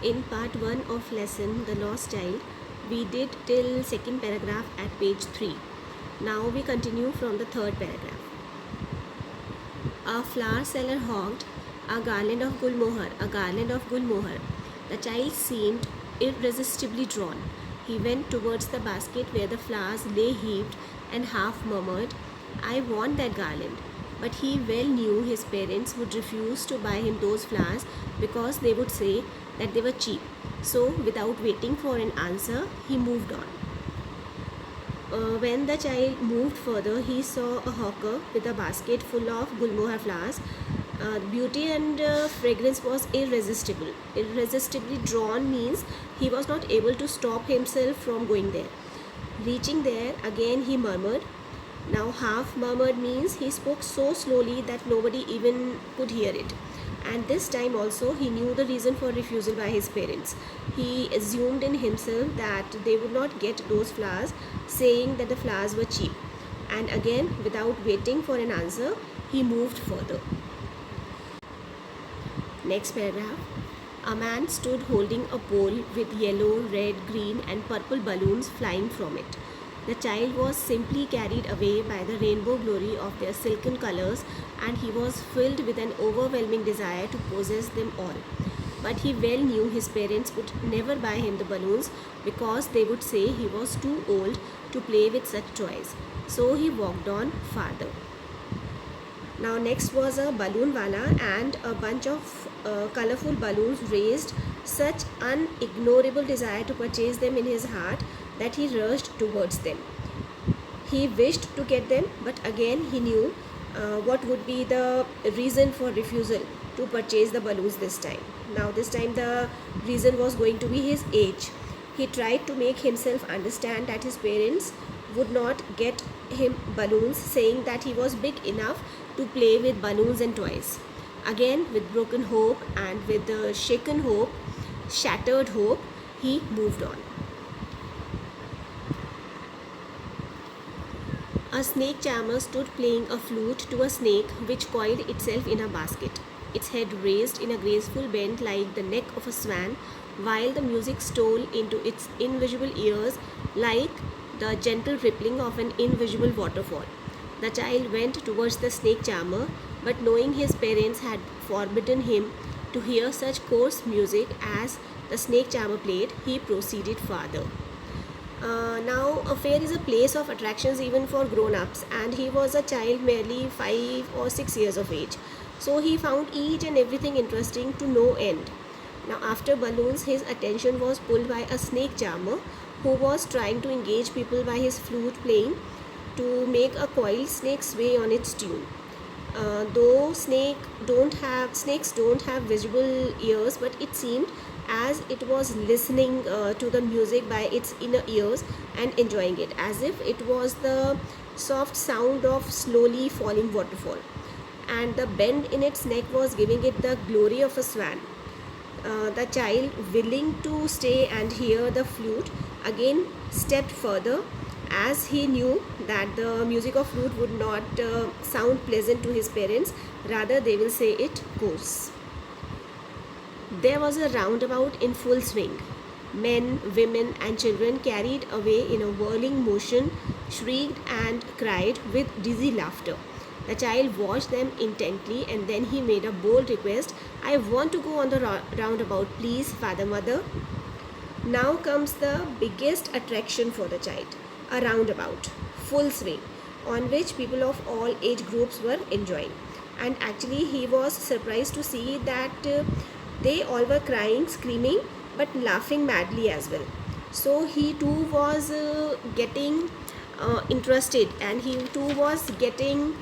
In part 1 of lesson The Lost Child, we did till second paragraph at page 3. Now we continue from the third paragraph. A flower seller hawked a garland of gulmohar. The child seemed irresistibly drawn. He went towards the basket where the flowers lay heaped and half murmured, "I want that garland." But he well knew his parents would refuse to buy him those flowers because they would say that they were cheap. So, without waiting for an answer, he moved on. When the child moved further, he saw a hawker with a basket full of gulmohar flowers. Beauty and fragrance was irresistible. Irresistibly drawn means he was not able to stop himself from going there. Reaching there, again he murmured. Now, half murmured means he spoke so slowly that nobody even could hear it. And this time also he knew the reason for refusal by his parents. He assumed in himself that they would not get those flowers, saying that the flowers were cheap. And again, without waiting for an answer, he moved further. Next paragraph. A man stood holding a pole with yellow, red, green and purple balloons flying from it. The child was simply carried away by the rainbow glory of their silken colors, and he was filled with an overwhelming desire to possess them all. But he well knew his parents would never buy him the balloons because they would say he was too old to play with such toys. So he walked on farther. Now next was a balloon wala, and a bunch of colorful balloons raised such unignorable desire to purchase them in his heart that he rushed towards them. He wished to get them, but again he knew what would be the reason for refusal to purchase the balloons this time. Now this time the reason was going to be his age. He tried to make himself understand that his parents would not get him balloons, saying that he was big enough to play with balloons and toys. Again, with broken hope and with the shaken hope, shattered hope, he moved on. A snake charmer stood playing a flute to a snake which coiled itself in a basket, its head raised in a graceful bend like the neck of a swan, while the music stole into its invisible ears like the gentle rippling of an invisible waterfall. The child went towards the snake charmer, but knowing his parents had forbidden him to hear such coarse music as the snake charmer played, he proceeded farther. Now, a fair is a place of attractions even for grown-ups, and he was a child merely 5 or 6 years of age. So he found each and everything interesting to no end. Now, after balloons, his attention was pulled by a snake charmer who was trying to engage people by his flute playing to make a coiled snake sway on its tune. Though snakes don't have visible ears, but it seemed as it was listening to the music by its inner ears and enjoying it, as if it was the soft sound of slowly falling waterfall, and the bend in its neck was giving it the glory of a swan. The child, willing to stay and hear the flute, again stepped further, as he knew that the music of flute would not sound pleasant to his parents, rather they will say it coarse. There was a roundabout in full swing. Men, women and children, carried away in a whirling motion, shrieked and cried with dizzy laughter. The child watched them intently, and then he made a bold request. "I want to go on the roundabout, please, father, mother." Now comes the biggest attraction for the child, a roundabout, full swing, on which people of all age groups were enjoying. And actually he was surprised to see that they all were crying, screaming, but laughing madly as well. So he too was getting interested, and he too was getting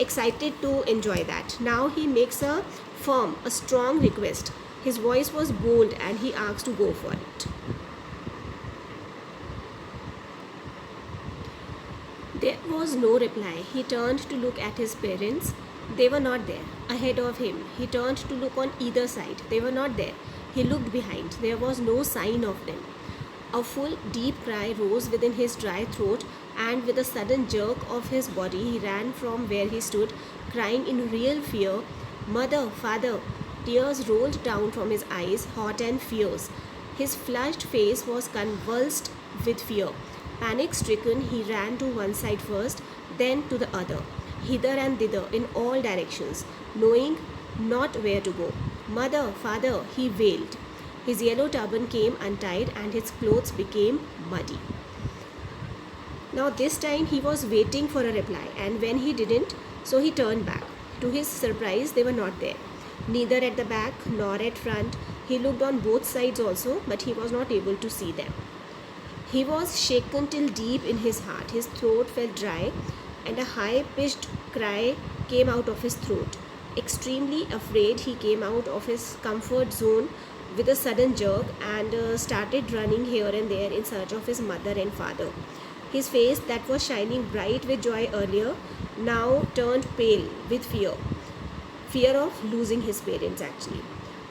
excited to enjoy that. Now he makes a strong request. His voice was bold and he asked to go for it. There was no reply. He turned to look at his parents. They were not there. Ahead of him, he turned to look on either side. They were not there. He looked behind. There was no sign of them. A full, deep cry rose within his dry throat, and with a sudden jerk of his body, he ran from where he stood, crying in real fear, "Mother, father, Tears rolled down from his eyes, hot and fierce. His flushed face was convulsed with fear. Panic stricken, he ran to one side first, then to the other, hither and thither in all directions, knowing not where to go. Mother, father, he wailed. His yellow turban came untied and his clothes became muddy. Now, this time he was waiting for a reply, and when he didn't, so he turned back. To his surprise, they were not there, neither at the back nor at front. He looked on both sides also, but he was not able to see them. He was shaken till deep in his heart. His throat felt dry, and a high pitched cry came out of his throat. Extremely afraid, he came out of his comfort zone with a sudden jerk and started running here and there in search of his mother and father. His face, that was shining bright with joy earlier, now turned pale with fear. Fear of losing his parents, actually.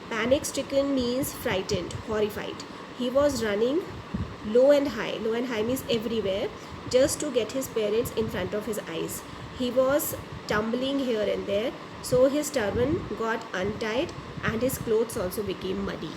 Panic stricken means frightened, horrified. He was running low and high. Low and high means everywhere, just to get his parents in front of his eyes. He was tumbling here and there, so his turban got untied and his clothes also became muddy.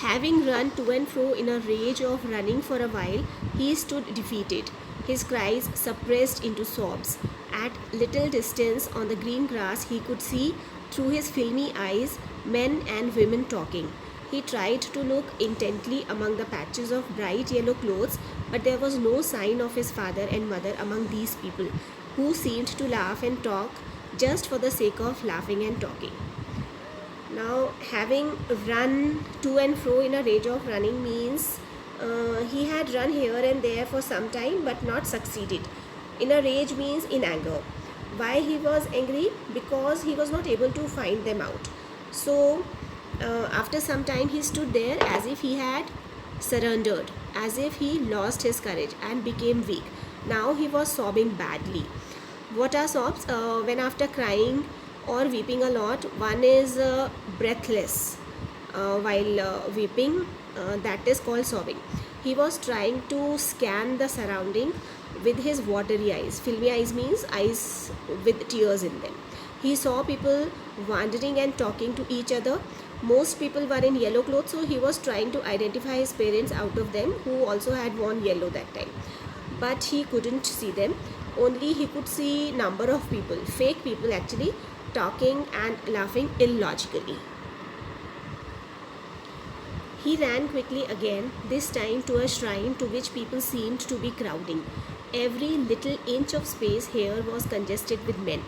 Having run to and fro in a rage of running for a while, he stood defeated, his cries suppressed into sobs. At little distance on the green grass, he could see through his filmy eyes men and women talking. He tried to look intently among the patches of bright yellow clothes, but there was no sign of his father and mother among these people, who seemed to laugh and talk just for the sake of laughing and talking. Now, having run to and fro in a rage of running means he had run here and there for some time but not succeeded. In a rage means in anger. Why he was angry? Because he was not able to find them out. So, after some time, he stood there as if he had surrendered, as if he lost his courage and became weak. Now he was sobbing badly. What are sobs? When after crying or weeping a lot, one is breathless while weeping, that is called sobbing. He was trying to scan the surrounding with his watery eyes. Filmy eyes means eyes with tears in them. He saw people wandering and talking to each other. Most people were in yellow clothes, so he was trying to identify his parents out of them, who also had worn yellow that time. But he couldn't see them. Only he could see number of people, fake people actually, talking and laughing illogically. He ran quickly again, this time to a shrine to which people seemed to be crowding. Every little inch of space here was congested with men,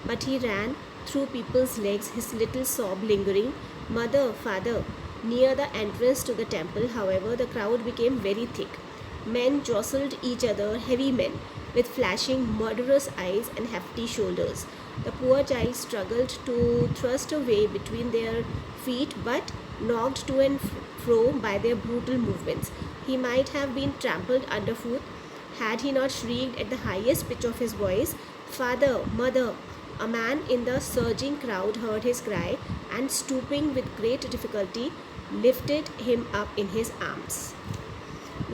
but he ran through people's legs, his little sob lingering. Mother, father. Near the entrance to the temple, however, the crowd became very thick. Men jostled each other, heavy men, with flashing, murderous eyes and hefty shoulders. The poor child struggled to thrust a way between their feet, but knocked to and fro by their brutal movements. He might have been trampled underfoot had he not shrieked at the highest pitch of his voice, "Father, mother!" A man in the surging crowd heard his cry and, stooping with great difficulty, lifted him up in his arms.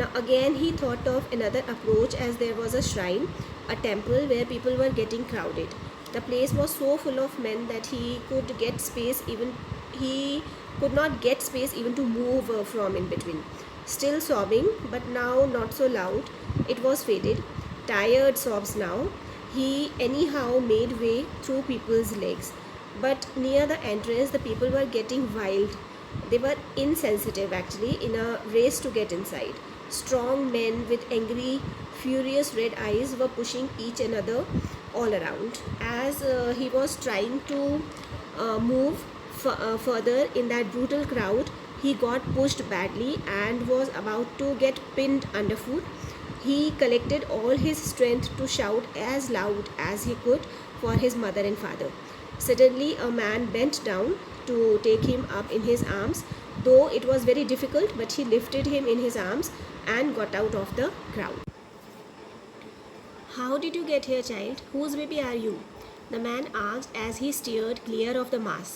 Now again he thought of another approach, as there was a shrine, a temple where people were getting crowded. The place was so full of men that he could not get space even to move from in between. Still sobbing, but now not so loud. It was faded, tired sobs now. He anyhow made way through people's legs. But near the entrance, the people were getting wild. They were insensitive actually, in a race to get inside. Strong men with angry, furious red eyes were pushing each another all around. As he was trying to move further in that brutal crowd, he got pushed badly and was about to get pinned underfoot. He collected all his strength to shout as loud as he could for his mother and father. Suddenly, a man bent down to take him up in his arms. Though it was very difficult, but he lifted him in his arms and got out of the crowd. "How did you get here, child? Whose baby are you?" the man asked as he steered clear of the mass.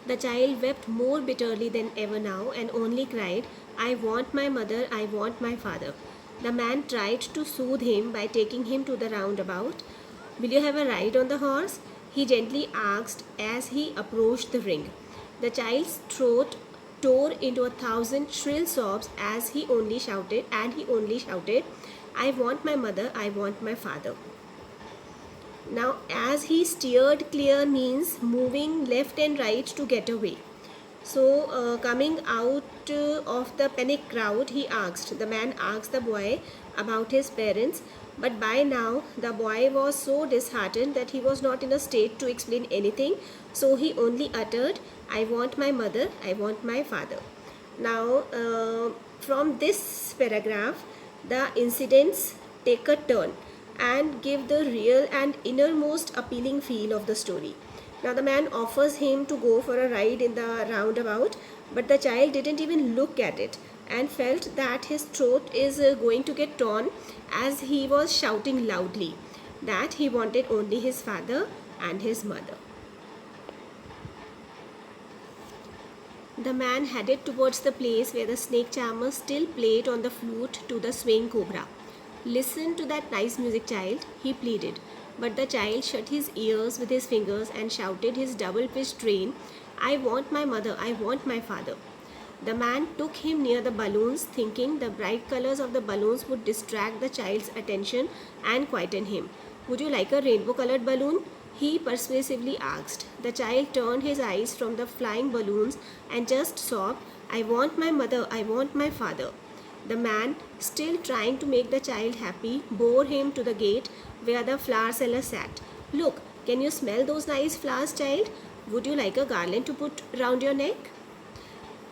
The child wept more bitterly than ever now and only cried, "I want my mother, I want my father." The man tried to soothe him by taking him to the roundabout. "Will you have a ride on the horse?" he gently asked as he approached the ring. The child's throat tore into 1,000 shrill sobs as he only shouted, I want my mother, I want my father. Now, as he steered clear means moving left and right to get away. So, coming out of the panic crowd, the man asked the boy about his parents, but by now the boy was so disheartened that he was not in a state to explain anything. So, he only uttered, I want my mother, I want my father. Now, from this paragraph, the incidents take a turn and give the real and innermost appealing feel of the story. Now, the man offers him to go for a ride in the roundabout, but the child didn't even look at it and felt that his throat is going to get torn as he was shouting loudly that he wanted only his father and his mother. The man headed towards the place where the snake charmer still played on the flute to the swaying cobra. Listen to that nice music, child, he pleaded. But the child shut his ears with his fingers and shouted his double-pitched strain, I want my mother, I want my father. The man took him near the balloons, thinking the bright colors of the balloons would distract the child's attention and quieten him. Would you like a rainbow-colored balloon? He persuasively asked. The child turned his eyes from the flying balloons and just sobbed, I want my mother, I want my father. The man, still trying to make the child happy, bore him to the gate where the flower seller sat. Look, can you smell those nice flowers, child? Would you like a garland to put round your neck?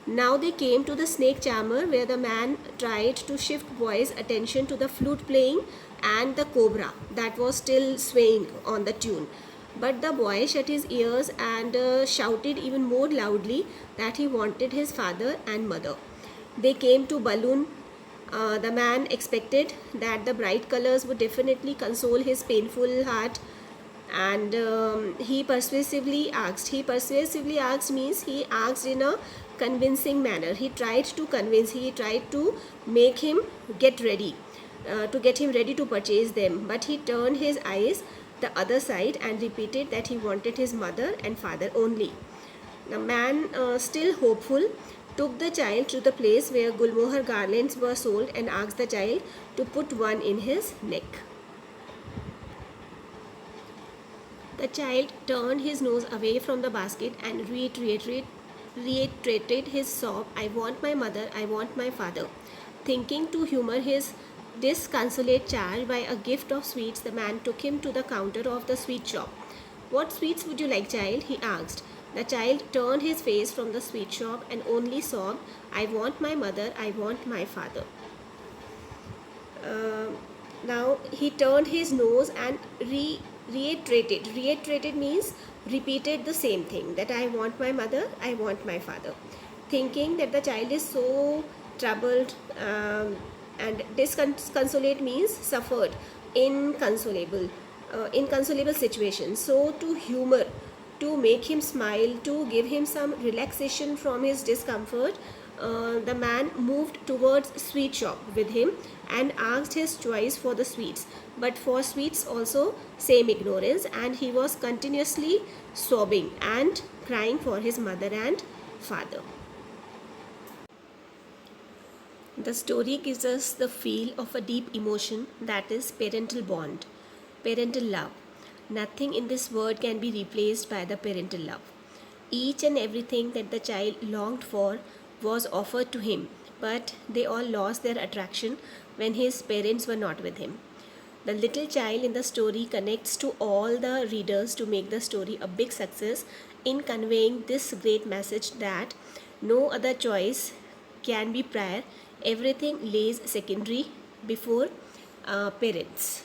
Now they came to the snake charmer where the man tried to shift boy's attention to the flute playing and the cobra that was still swaying on the tune. But the boy shut his ears and shouted even more loudly that he wanted his father and mother. They came to balloon. The man expected that the bright colors would definitely console his painful heart, and he persuasively asked means he asked in a convincing manner. He tried to make him get ready, to get him ready to purchase them, but he turned his eyes the other side and repeated that he wanted his mother and father only. The man, still hopeful, took the child to the place where Gulmohar garlands were sold and asked the child to put one in his neck. The child turned his nose away from the basket and reiterated his sob, I want my mother, I want my father. Thinking to humor his disconsolate child by a gift of sweets, the man took him to the counter of the sweet shop. What sweets would you like, child? He asked. The child turned his face from the sweet shop and only sobbed, I want my mother, I want my father. Now he turned his nose and reiterated means repeated the same thing, that I want my mother, I want my father. Thinking that the child is so troubled, and disconsolate means suffered, inconsolable situation. So to make him smile, to give him some relaxation from his discomfort, the man moved towards sweet shop with him and asked his choice for the sweets. But for sweets also same ignorance, and he was continuously sobbing and crying for his mother and father. The story gives us the feel of a deep emotion, that is parental bond, parental love. Nothing in this world can be replaced by the parental love. Each and everything that the child longed for was offered to him, but they all lost their attraction when his parents were not with him. The little child in the story connects to all the readers to make the story a big success in conveying this great message that no other choice can be prior, everything lays secondary before parents.